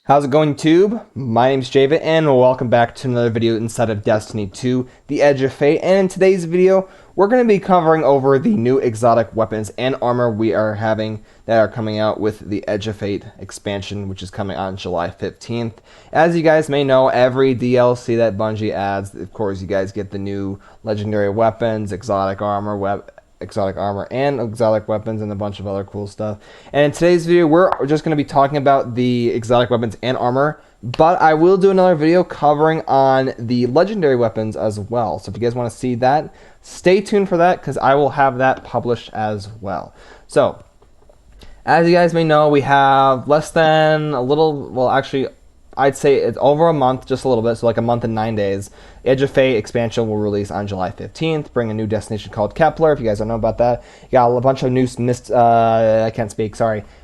How's it going, Tube? My name's JVIT, and welcome back to another video inside of Destiny 2, The Edge of Fate. And in today's video, we're going to be covering over the new exotic weapons and armor we are having that are coming out with the Edge of Fate expansion, which is coming out on July 15th. As you guys may know, every DLC that Bungie adds, of course, you guys get the new legendary weapons, exotic armor, and exotic weapons, and a bunch of other cool stuff. And in today's video, we're just going to be talking about the exotic weapons and armor, but I will do another video covering on the legendary weapons as well. So if you guys want to see that, stay tuned for that, because I will have that published as well. So as you guys may know, we have less than a little, well, actually, I'd say it's over a month, just a little bit, so like a month and 9 days. Edge of Fate expansion will release on July 15th, bring a new destination called Kepler, if you guys don't know about that. You got a bunch of new,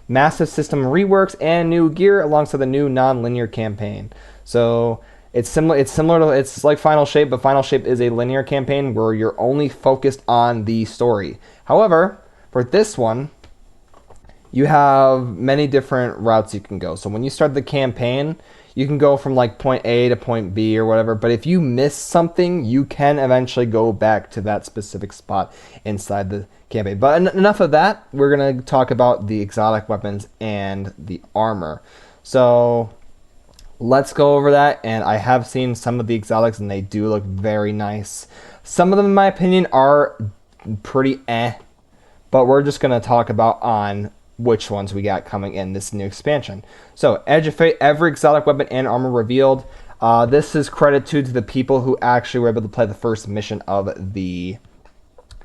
massive system reworks and new gear alongside the new non-linear campaign. So it's like Final Shape, but Final Shape is a linear campaign where you're only focused on the story. However, for this one, you have many different routes you can go. So when you start the campaign, you can go from like point A to point B or whatever, but if you miss something, you can eventually go back to that specific spot inside the campaign. But enough of that. We're going to talk about the exotic weapons and the armor. So let's go over that, and I have seen some of the exotics, and they do look very nice. Some of them, in my opinion, are pretty but we're just going to talk about on which ones we got coming in this new expansion. So, Edge of Fate, every exotic weapon and armor revealed. This is credit to the people who actually were able to play the first mission of the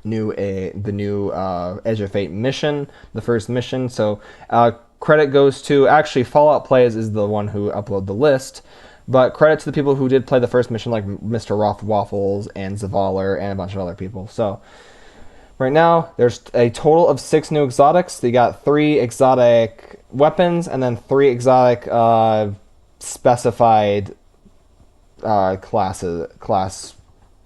new Edge of Fate mission, the first mission. So, credit goes to, actually, Fallout Plays is the one who uploaded the list, but credit to the people who did play the first mission, like Mr. Roth Waffles and Zavaler and a bunch of other people. So, right now, there's a total of 6 new exotics. They got 3 exotic weapons and then 3 exotic specified class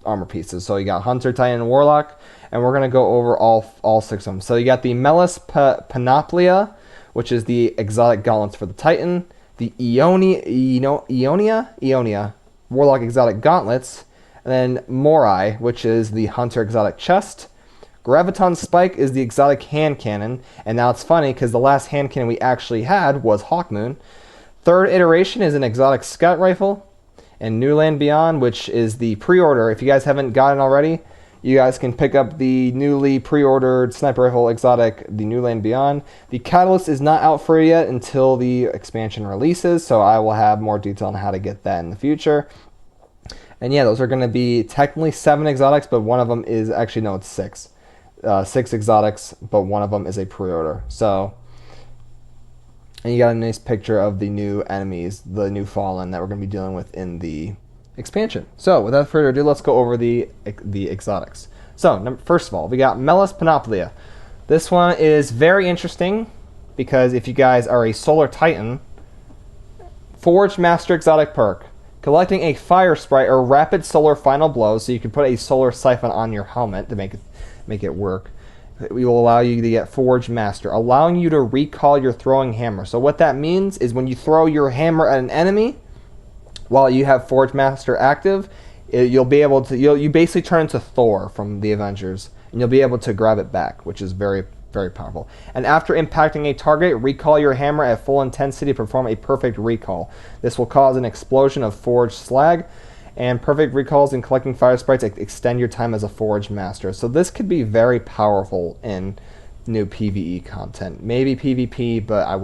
armor pieces. So you got Hunter, Titan, and Warlock, and we're going to go over all 6 of them. So you got the Melis Panoplia, which is the exotic gauntlets for the Titan, the Ionia Warlock exotic gauntlets, and then Morai, which is the Hunter exotic chest. Graviton Spike is the exotic hand cannon, and now it's funny because the last hand cannon we actually had was Hawkmoon. Third iteration is an exotic scout rifle, and New Land Beyond, which is the pre-order. If you guys haven't gotten already, you guys can pick up the newly pre-ordered sniper rifle exotic, the New Land Beyond. The Catalyst is not out for yet until the expansion releases, so I will have more detail on how to get that in the future. And yeah, those are going to be technically 7 exotics, but one of them is, actually no, it's 6. 6 exotics, but one of them is a pre-order. So, and you got a nice picture of the new enemies, the new Fallen that we're going to be dealing with in the expansion. So, without further ado, let's go over the exotics. So, first of all, we got Melis Panoplia. This one is very interesting because if you guys are a Solar Titan, Forged Master exotic perk. Collecting a fire sprite or rapid solar final blow, so you can put a solar siphon on your helmet to make it work. We will allow you to get Forged Master, allowing you to recall your throwing hammer. So what that means is when you throw your hammer at an enemy while you have Forged Master active, you'll be able to, you basically turn into Thor from the Avengers, and you'll be able to grab it back, which is very, very powerful. And after impacting a target, recall your hammer at full intensity to perform a perfect recall. This will cause an explosion of forged slag, and perfect recalls and collecting fire sprites extend your time as a Forged Master. So this could be very powerful in new PvE content. Maybe PvP, but I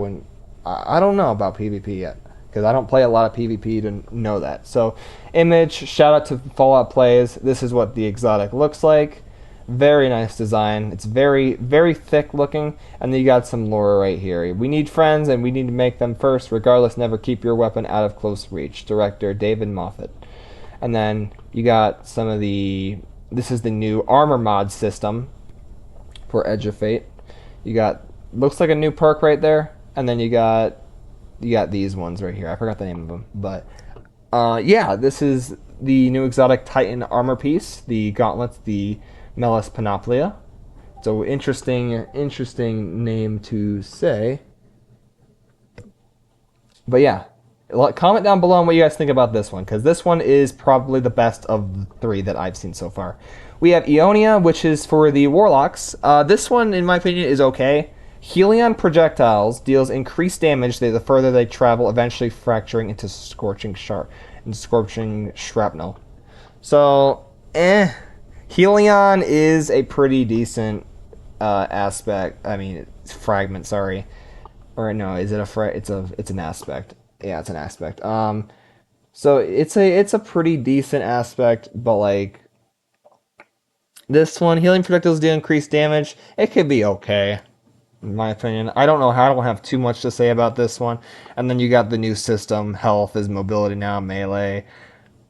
don't know about PvP yet, because I don't play a lot of PvP to know that. So image, shout out to Fallout Plays. This is what the exotic looks like. Very nice design. It's very, very thick looking, and then you got some lore right here. We need friends, and we need to make them first. Regardless, never keep your weapon out of close reach. Director David Moffat. And then you got some of this is the new armor mod system for Edge of Fate. You got, looks like a new perk right there, and then you got these ones right here. I forgot the name of them, but yeah, this is the new exotic Titan armor piece, the gauntlets, the Melis Panoplia. So interesting name to say. But yeah, Comment down below on what you guys think about this one, because this one is probably the best of the 3 that I've seen so far. We have Ionia, which is for the Warlocks. This one, in my opinion, is okay. Helion projectiles deals increased damage the further they travel, eventually fracturing into scorching shrapnel. So, Helion is a pretty decent aspect. I mean, it's fragment. Sorry, or no, is it a it's an aspect. Yeah, it's an aspect. So it's a pretty decent aspect, but like this one, healing projectiles do increase damage. It could be okay, in my opinion. I don't know how. I don't have too much to say about this one. And then you got the new system. Health is mobility now, melee,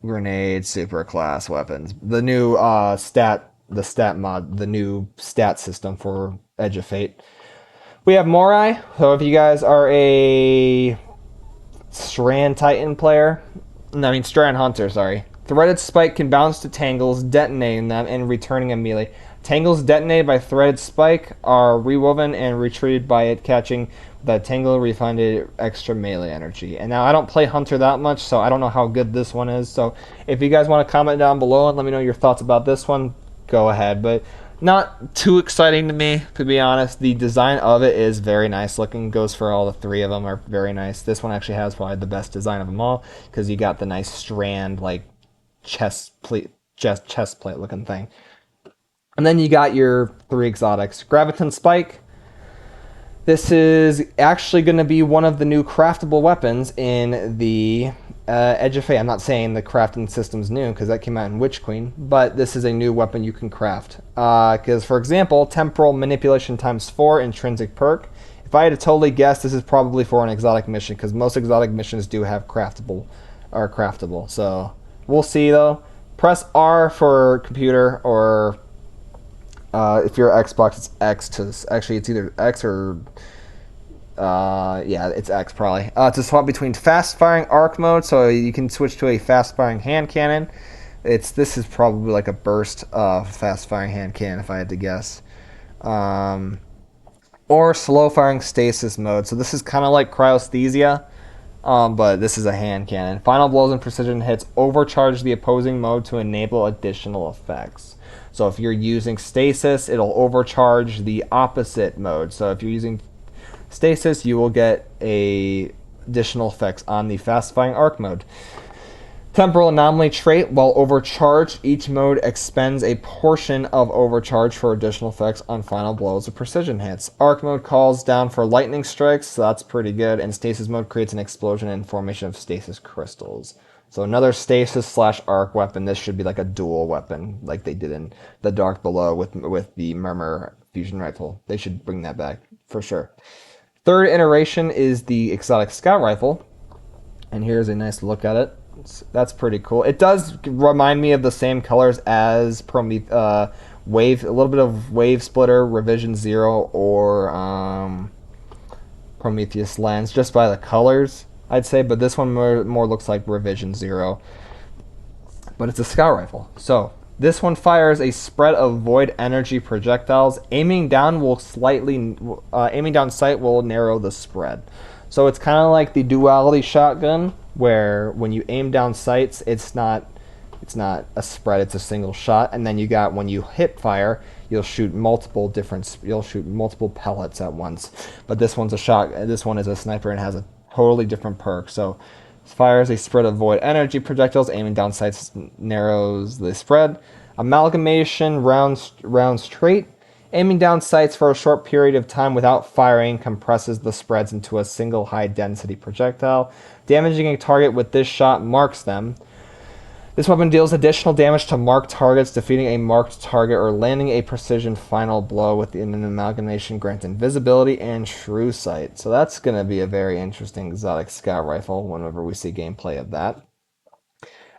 grenade, super class weapons. The new the stat mod, the new stat system for Edge of Fate. We have Morai. So if you guys are a Strand Titan player, Strand Hunter, sorry. Threaded Spike can bounce to tangles, detonating them, and returning immediately. Tangles detonated by Threaded Spike are rewoven and retreated by it catching the tangle refunded extra melee energy. And now I don't play Hunter that much, so I don't know how good this one is. So if you guys want to comment down below and let me know your thoughts about this one, go ahead. But not too exciting to me, to be honest. The design of it is very nice looking. Goes for all the 3 of them are very nice. This one actually has probably the best design of them all, because you got the nice strand, like chest plate looking thing. And then you got your 3 exotics. Graviton Spike. This is actually going to be one of the new craftable weapons in the Edge of Fate. I'm not saying the crafting system's new, because that came out in Witch Queen, but this is a new weapon you can craft. Because, for example, Temporal Manipulation ×4 intrinsic perk. If I had to totally guess, this is probably for an exotic mission, because most exotic missions do have craftable. So we'll see, though. Press R for computer, or if you're Xbox, it's X actually it's either X or yeah, it's X probably. To swap between fast firing arc mode, so you can switch to a fast firing hand cannon. This is probably like a burst fast firing hand cannon if I had to guess. Or slow firing stasis mode. So this is kind of like cryosthesia, but this is a hand cannon. Final blows and precision hits overcharge the opposing mode to enable additional effects. So if you're using stasis, it'll overcharge the opposite mode. So if you're using stasis, you will get additional effects on the fast firing arc mode. Temporal anomaly trait. While overcharged, each mode expends a portion of overcharge for additional effects on final blows or precision hits. Arc mode calls down for lightning strikes, so that's pretty good. And stasis mode creates an explosion and formation of stasis crystals. So another stasis / arc weapon. This should be like a dual weapon, like they did in the Dark Below with the Murmur fusion rifle. They should bring that back for sure. Third iteration is the exotic scout rifle, and here's a nice look at it. That's pretty cool. It does remind me of the same colors as Wave, a little bit of Wave Splitter, Revision 0, or Prometheus Lens, just by the colors, I'd say, but this one more looks like Revision 0. But it's a scout rifle. So this one fires a spread of void energy projectiles. Aiming down sight will narrow the spread. So it's kind of like the duality shotgun, where when you aim down sights, it's not a spread, it's a single shot. And then you got, when you hip fire, you'll shoot multiple pellets at once. But this one is a sniper and has a totally different perk. So fires a spread of void energy projectiles. Aiming down sights narrows the spread. Amalgamation rounds trait. Aiming down sights for a short period of time without firing compresses the spreads into a single high-density projectile. Damaging a target with this shot marks them. This weapon deals additional damage to marked targets, defeating a marked target or landing a precision final blow within an amalgamation, grant invisibility and true sight. So that's going to be a very interesting exotic scout rifle whenever we see gameplay of that.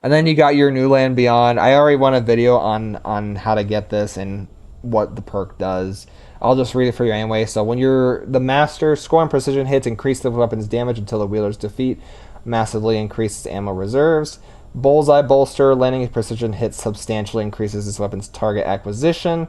And then you got your New Land Beyond. I already won a video on how to get this and what the perk does. I'll just read it for you anyway. So when you're the master, score and precision hits increase the weapon's damage until the wielder's defeat. Massively increases ammo reserves. Bullseye bolster, landing precision hits substantially increases this weapon's target acquisition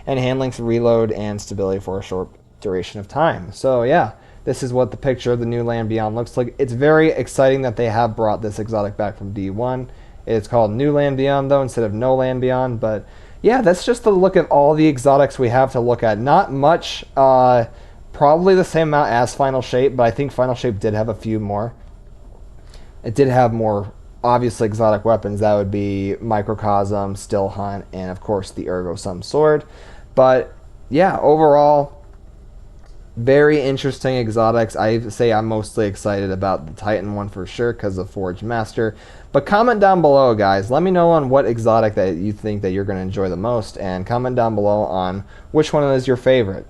and handling, reload, and stability for a short duration of time. So yeah, This is what the picture of the new Land Beyond looks like. It's very exciting that they have brought this exotic back from D1. It's called New Land Beyond, though, instead of No Land Beyond. But yeah, that's just the look at all the exotics we have to look at. Not much, probably the same amount as Final Shape, but I think Final Shape did have a few more. It did have more, obviously, exotic weapons. That would be Microcosm, Still Hunt, and of course the Ergo Sum Sword. But yeah, overall, very interesting exotics. I say I'm mostly excited about the Titan one for sure because of Forge Master. But comment down below, guys. Let me know on what exotic that you think that you're going to enjoy the most, and comment down below on which one is your favorite.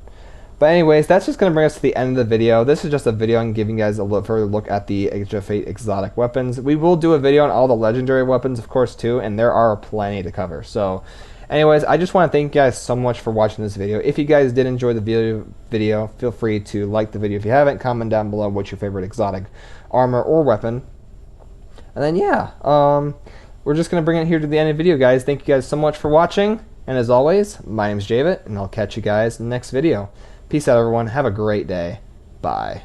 But anyways, that's just going to bring us to the end of the video. This is just a video on giving you guys a further look at the JVIT exotic weapons. We will do a video on all the legendary weapons, of course, too, and there are plenty to cover. So anyways, I just want to thank you guys so much for watching this video. If you guys did enjoy the video, feel free to like the video. If you haven't, comment down below what's your favorite exotic armor or weapon. And then, yeah, we're just going to bring it here to the end of the video, guys. Thank you guys so much for watching. And as always, my name's JVIT, and I'll catch you guys in the next video. Peace out, everyone. Have a great day. Bye.